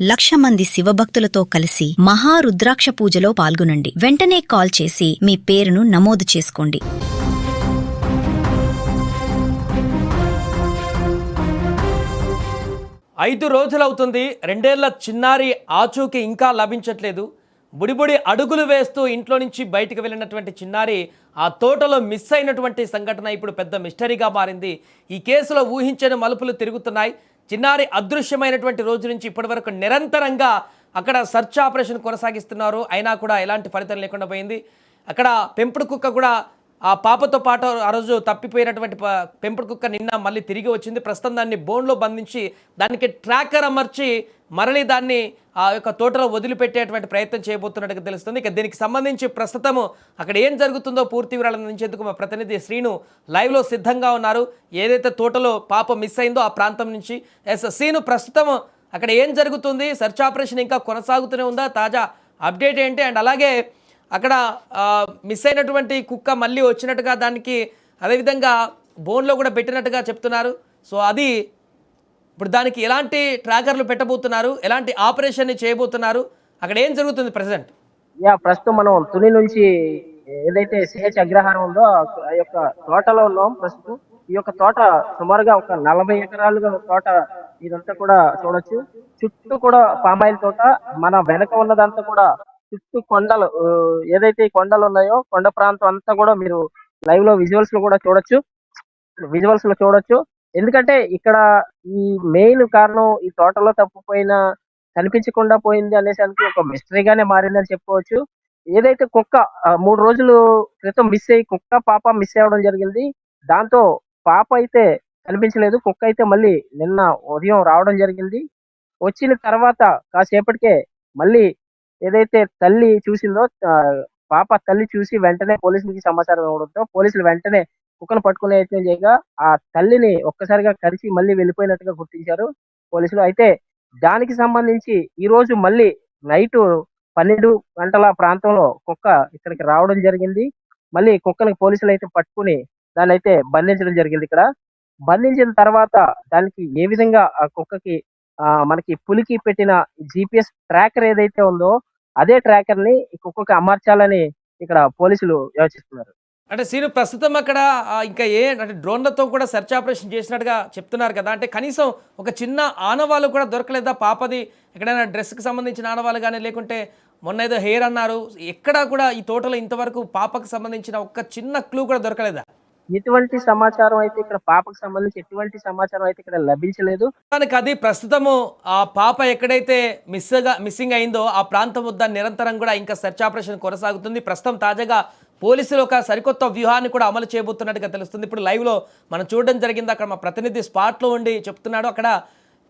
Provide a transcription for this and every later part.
1,00,000 మంది శివభక్తులతో కలిసి మహారుద్రాక్ష పూజలో పాల్గొనండి. వెంటనే కాల్ చేసి మీ పేరును నమోదు చేసుకోండి. ఐదు రోజులవుతుంది. 2 ఏళ్ల చిన్నారి ఆచూకీ ఇంకా లభించట్లేదు. బుడిబుడి అడుగులు వేస్తూ ఇంట్లో నుంచి బయటకు వెళ్ళినటువంటి చిన్నారి ఆ తోటలో మిస్ అయినటువంటి సంఘటన ఇప్పుడు పెద్ద మిస్టరీగా మారింది. ఈ కేసులో ఊహించని మలుపులు తిరుగుతున్నాయి. చిన్నారి అదృశ్యమైనటువంటి రోజు నుంచి ఇప్పటివరకు నిరంతరంగా అక్కడ సెర్చ్ ఆపరేషన్ కొనసాగిస్తున్నారు. అయినా కూడా ఎలాంటి ఫలితం లేకుండా పోయింది. అక్కడ పెంపుడు కుక్క కూడా ఆ పాపతో పాటు ఆ రోజు తప్పిపోయినటువంటి పెంపుడు కుక్క నిన్న మళ్ళీ తిరిగి వచ్చింది. ప్రస్తుతం దాన్ని బోన్లో బంధించి దానికి ట్రాకర్ అమర్చి మరలి దాన్ని ఆ యొక్క తోటలో వదిలిపెట్టేటువంటి ప్రయత్నం చేయబోతున్నట్టుగా తెలుస్తుంది. ఇక దీనికి సంబంధించి ప్రస్తుతము అక్కడ ఏం జరుగుతుందో పూర్తి వివరాలు అందించేందుకు మా ప్రతినిధి శ్రీను లైవ్లో సిద్ధంగా ఉన్నారు. ఏదైతే తోటలో పాప మిస్ అయిందో ఆ ప్రాంతం నుంచి. శ్రీను, ప్రస్తుతం అక్కడ ఏం జరుగుతుంది? సెర్చ్ ఆపరేషన్ ఇంకా కొనసాగుతూనే ఉందా? తాజా అప్డేట్ ఏంటి? అండ్ అలాగే అక్కడ మిస్ అయినటువంటి కుక్క మళ్ళీ వచ్చినట్టుగా దానికి అదేవిధంగా బోన్లో కూడా పెట్టినట్టుగా చెప్తున్నారు. సో అది ఇప్పుడు దానికి ఎలాంటి ట్రాకర్లు పెట్టబోతున్నారు, ఎలాంటి ఆపరేషన్ చేయబోతున్నారు, అక్కడ ఏం జరుగుతుంది ప్రజెంట్? ప్రస్తుతం మనం తుని నుంచి ఏదైతే సిహెచ్ అగ్రహారం ఉందో ఆ యొక్క తోటలో ఉన్నాం ప్రస్తుతం. ఈ యొక్క తోట సుమారుగా ఒక 40 ఎకరాలుగా తోట. ఇదంతా కూడా చూడొచ్చు. చుట్టూ కూడా పామాయిల్ తోట. మన వెనక ఉన్నదంతా కూడా చుట్టూ కొండలు. ఏదైతే ఈ కొండలు ఉన్నాయో కొండ ప్రాంతం అంతా కూడా మీరు లైవ్ లో విజువల్స్ లో కూడా చూడొచ్చు. ఎందుకంటే ఇక్కడ ఈ మెయిన్ కారణం ఈ తోటలో తప్పిపోయిన కనిపించకుండా పోయింది అనేసానికి ఒక మిస్టరీగానే మారిందని చెప్పుకోవచ్చు. ఏదైతే కుక్క 3 రోజులు క్రితం మిస్ అయ్యి కుక్క పాప మిస్ అవ్వడం జరిగింది. దాంతో పాప అయితే కనిపించలేదు. కుక్క అయితే మళ్ళీ నిన్న ఉదయం రావడం జరిగింది. వచ్చిన తర్వాత కాసేపటికే మళ్ళీ ఏదైతే తల్లి చూసిందో పాప తల్లి చూసి వెంటనే పోలీసులకి సమాచారం ఇవ్వడంతో పోలీసులు వెంటనే కుక్కను పట్టుకునే యత్నం చేయగా ఆ తల్లిని ఒక్కసారిగా కరిచి మళ్ళీ వెళ్ళిపోయినట్టుగా గుర్తించారు పోలీసులు. అయితే దానికి సంబంధించి ఈ రోజు మళ్ళీ నైట్ 12 గంటల ప్రాంతంలో కుక్క ఇక్కడికి రావడం జరిగింది. మళ్ళీ కుక్కని పోలీసులు అయితే పట్టుకుని దాన్ని అయితే బంధించడం జరిగింది. ఇక్కడ బంధించిన తర్వాత దానికి ఏ విధంగా ఆ కుక్కకి మనకి పులికి పెట్టిన GPS ట్రాకర్ ఏదైతే ఉందో అదే ట్రాకర్ ని ఈ కుక్కకి అమర్చాలని ఇక్కడ పోలీసులు యోచిస్తున్నారు. అంటే సీను, ప్రస్తుతం అక్కడ ఇంకా అంటే డ్రోన్లతో కూడా సెర్చ్ ఆపరేషన్ చేసినట్టుగా చెప్తున్నారు కదా. అంటే కనీసం ఒక చిన్న ఆనవాళ్ళు కూడా దొరకలేదా? పాపది ఎక్కడైనా డ్రెస్కి సంబంధించిన ఆనవాళ్ళు కానీ, లేకుంటే మొన్న ఏదో హెయిర్ అన్నారు, ఎక్కడా కూడా ఈ తోటలో ఇంతవరకు పాపకు సంబంధించిన ఒక్క చిన్న క్లూ కూడా దొరకలేదా? ఎటువంటి సమాచారం అయితే ఇక్కడ పాపకు సంబంధించి ఎటువంటి సమాచారం అయితే ఇక్కడ లభించలేదు. అది ప్రస్తుతము ఆ పాప ఎక్కడైతే మిస్సింగ్ అయిందో ఆ ప్రాంతం వద్ద నిరంతరం కూడా ఇంకా సెర్చ్ ఆపరేషన్ కొనసాగుతుంది. ప్రస్తుతం తాజాగా పోలీసులు ఒక సరికొత్త వ్యూహాన్ని కూడా అమలు చేయబోతున్నట్టుగా తెలుస్తుంది. ఇప్పుడు లైవ్లో మనం చూడడం జరిగింది. అక్కడ మా ప్రతినిధి స్పాట్లో ఉండి చెప్తున్నాడు. అక్కడ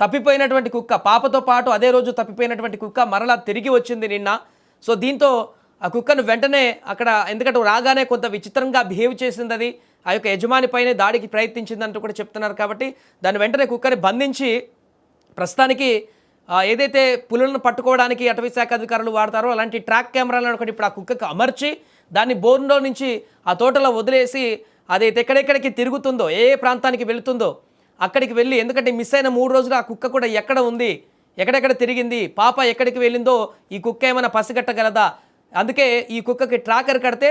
తప్పిపోయినటువంటి కుక్క, పాపతో పాటు అదే రోజు తప్పిపోయినటువంటి కుక్క మరలా తిరిగి వచ్చింది నిన్న. సో దీంతో ఆ కుక్కను వెంటనే అక్కడ, ఎందుకంటే రాగానే కొంత విచిత్రంగా బిహేవ్ చేసింది, అది ఆ యొక్క యజమాని పైనే దాడికి ప్రయత్నించిందంటూ కూడా చెప్తున్నారు. కాబట్టి దాన్ని వెంటనే కుక్కని బంధించి ప్రస్తుతానికి ఏదైతే పులులను పట్టుకోవడానికి అటవీ శాఖ అధికారులు వాడతారో అలాంటి ట్రాక్ కెమెరాలను ఒకటి ఇప్పుడు ఆ కుక్కకు అమర్చి దాన్ని బోన్లో నుంచి ఆ తోటలో వదిలేసి అది ఎక్కడెక్కడికి తిరుగుతుందో, ఏ ప్రాంతానికి వెళుతుందో అక్కడికి వెళ్ళి, ఎందుకంటే మిస్ అయిన 3 రోజులు ఆ కుక్క కూడా ఎక్కడ ఉంది, ఎక్కడెక్కడ తిరిగింది, పాప ఎక్కడికి వెళ్ళిందో ఈ కుక్క ఏమైనా పసిగట్టగలదా, అందుకే ఈ కుక్కకి ట్రాకర్ కడితే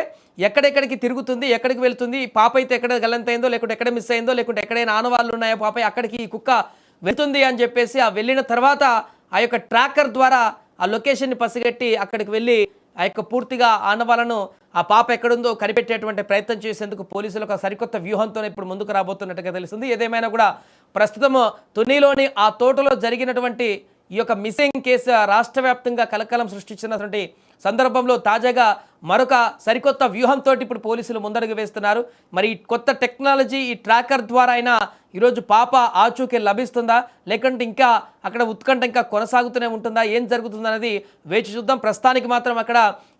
ఎక్కడెక్కడికి తిరుగుతుంది, ఎక్కడికి వెళ్తుంది, పాప అయితే ఎక్కడ గల్లంతైందో, లేకుంటే ఎక్కడ మిస్ అయిందో, లేకుంటే ఎక్కడైనా ఆనవాళ్ళు ఉన్నాయో పాప అక్కడికి ఈ కుక్క వెళ్తుంది అని చెప్పేసి ఆ వెళ్ళిన తర్వాత ఆ యొక్క ట్రాకర్ ద్వారా ఆ లొకేషన్ని పసిగట్టి అక్కడికి వెళ్ళి ఆ యొక్క పూర్తిగా ఆనవాళ్ళను ఆ పాప ఎక్కడుందో కనిపెట్టేటువంటి ప్రయత్నం చేసేందుకు పోలీసులు ఒక సరికొత్త వ్యూహంతో ఇప్పుడు ముందుకు రాబోతున్నట్టుగా తెలుస్తుంది. ఏదేమైనా కూడా ప్రస్తుతం తునిలోని ఆ తోటలో జరిగినటువంటి ఈ యొక్క మిస్సింగ్ కేసు రాష్ట్ర వ్యాప్తంగా కలకలం సృష్టించినటువంటి సందర్భంలో తాజాగా మరొక సరికొత్త వ్యూహంతో ఇప్పుడు పోలీసులు ముందడుగు వేస్తున్నారు. మరి ఈ కొత్త టెక్నాలజీ, ఈ ట్రాకర్ ద్వారా అయినా ఈరోజు పాప ఆచూకీ లభిస్తుందా, లేకుంటే ఇంకా అక్కడ ఉత్కంఠ ఇంకా కొనసాగుతూనే ఉంటుందా, ఏం జరుగుతుందనేది వేచి చూద్దాం. ప్రస్తుతానికి మాత్రం అక్కడ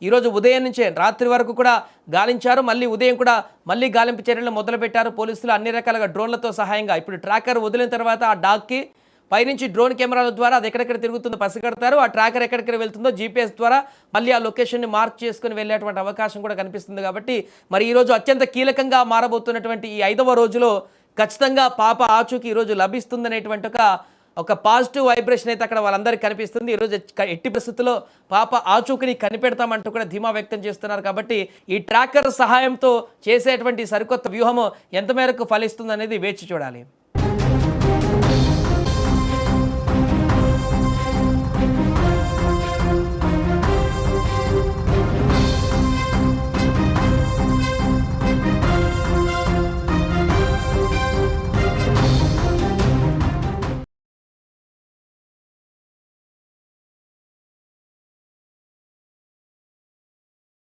ఈరోజు ఉదయం నుంచే రాత్రి వరకు కూడా గాలించారు. మళ్ళీ ఉదయం కూడా మళ్ళీ గాలింపు చర్యలు మొదలుపెట్టారు పోలీసులు అన్ని రకాలుగా డ్రోన్లతో సహాయంగా. ఇప్పుడు ట్రాకర్ వదిలిన తర్వాత ఆ డాగ్కి పైనుంచి డ్రోన్ కెమెరాల ద్వారా అది ఎక్కడెక్కడ తిరుగుతుందో పసిగడతారు. ఆ ట్రాకర్ ఎక్కడెక్కడ వెళ్తుందో GPS ద్వారా మళ్ళీ ఆ లొకేషన్ని మార్క్ చేసుకుని వెళ్ళేటువంటి అవకాశం కూడా కనిపిస్తుంది. కాబట్టి మరి ఈరోజు అత్యంత కీలకంగా మారబోతున్నటువంటి ఈ 5వ రోజులో ఖచ్చితంగా పాప ఆచూకీ ఈరోజు లభిస్తుందనేటువంటి ఒక ఒక పాజిటివ్ వైబ్రేషన్ అయితే అక్కడ వాళ్ళందరికీ కనిపిస్తుంది. ఈరోజు ఎట్టి పరిస్థితుల్లో పాప ఆచూకీని కనిపెడతామంటూ కూడా ధీమా వ్యక్తం చేస్తున్నారు. కాబట్టి ఈ ట్రాకర్ సహాయంతో చేసేటువంటి సరికొత్త వ్యూహము ఎంత మేరకు ఫలిస్తుంది అనేది వేచి చూడాలి.